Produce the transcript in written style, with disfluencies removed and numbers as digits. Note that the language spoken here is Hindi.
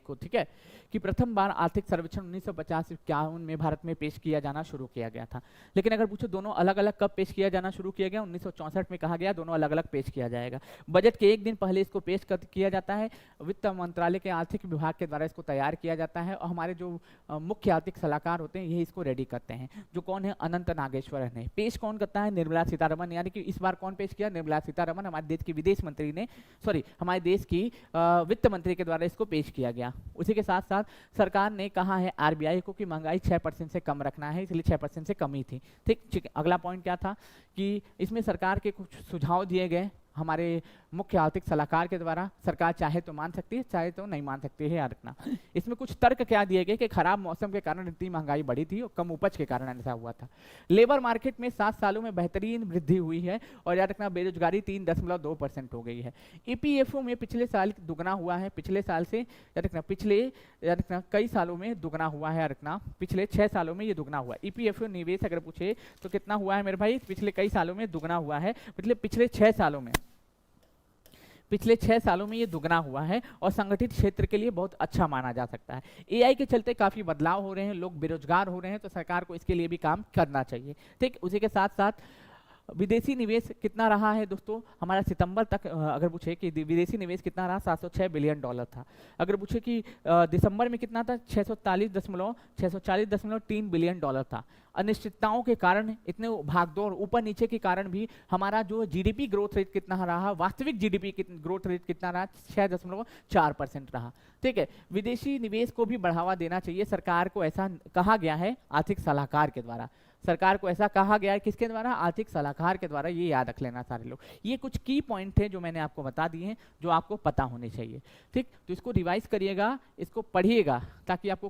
को, ठीक है, कि प्रथम बार आर्थिक सर्वेक्षण 1950-51 में भारत में पेश किया जाना शुरू किया गया था। लेकिन अगर पूछो दोनों अलग अलग कब पेश किया जाना शुरू किया गया, 1964 में कहा गया दोनों अलग अलग पेश किया जाएगा। बजट के एक दिन पहले इसको पेश किया जाता है, वित्त मंत्रालय के आर्थिक विभाग के द्वारा इसको तैयार किया जाता है, और हमारे जो मुख्य आर्थिक सलाहकार होते हैं यही इसको रेडी करते हैं, जो कौन है, अनंत नागेश्वरन है। पेश कौन करता है, निर्मला सीतारमण, यानी कि इस बार कौन पेश किया, निर्मला सीतारमण, हमारे देश की विदेश मंत्री ने, सॉरी हमारे देश की वित्त मंत्री के द्वारा इसको पेश किया गया। उसी के साथ साथ सरकार ने कहा है आरबीआई को कि महंगाई 6% से कम रखना है, इसलिए 6% से कम ही थी, ठीक। अगला पॉइंट क्या था कि इसमें सरकार के कुछ सुझाव दिए गए हमारे मुख्य आर्थिक सलाहकार के द्वारा। सरकार चाहे तो मान सकती है, चाहे तो नहीं मान सकती है, याद रखना। इसमें कुछ तर्क क्या दिए गए कि खराब मौसम के कारण इतनी महंगाई बढ़ी थी और कम उपज के कारण ऐसा हुआ था। लेबर मार्केट में 7 सालों में बेहतरीन वृद्धि हुई है, और याद रखना बेरोजगारी 3.2% हो गई है। ईपीएफओ में पिछले साल दुगना हुआ है, पिछले साल से याद रखना कई सालों में दुगना हुआ है, याद रखना पिछले 6 सालों में ये दुगना हुआ। ईपीएफओ निवेश अगर पूछे तो कितना हुआ है मेरे भाई, पिछले कई सालों में दुगना हुआ है, मतलब पिछले 6 सालों में, पिछले 6 सालों में ये दुगना हुआ है, और संगठित क्षेत्र के लिए बहुत अच्छा माना जा सकता है। एआई के चलते काफी बदलाव हो रहे हैं, लोग बेरोजगार हो रहे हैं, तो सरकार को इसके लिए भी काम करना चाहिए, ठीक। उसी के साथ साथ विदेशी निवेश कितना रहा है दोस्तों, हमारा सितंबर तक अगर पूछे कि विदेशी निवेश कितना रहा, 706 बिलियन डॉलर था। अगर पूछे कि दिसंबर में कितना था, 640.3 बिलियन डॉलर था। अनिश्चितताओं के कारण, इतने भागदौड़ ऊपर नीचे के कारण भी हमारा जो जीडीपी ग्रोथ रेट कितना रहा, वास्तविक जीडीपी ग्रोथ रेट कितना रहा, 6.4% रहा, ठीक है। विदेशी निवेश को भी बढ़ावा देना चाहिए, सरकार को ऐसा कहा गया है आर्थिक सलाहकार के द्वारा। सरकार को ऐसा कहा गया है किसके द्वारा, आर्थिक सलाहकार के द्वारा, ये याद रख लेना सारे लोग। ये कुछ की पॉइंट है जो मैंने आपको बता दिए हैं, जो आपको पता होने चाहिए, ठीक। तो इसको रिवाइज करिएगा, इसको पढ़िएगा, ताकि आपको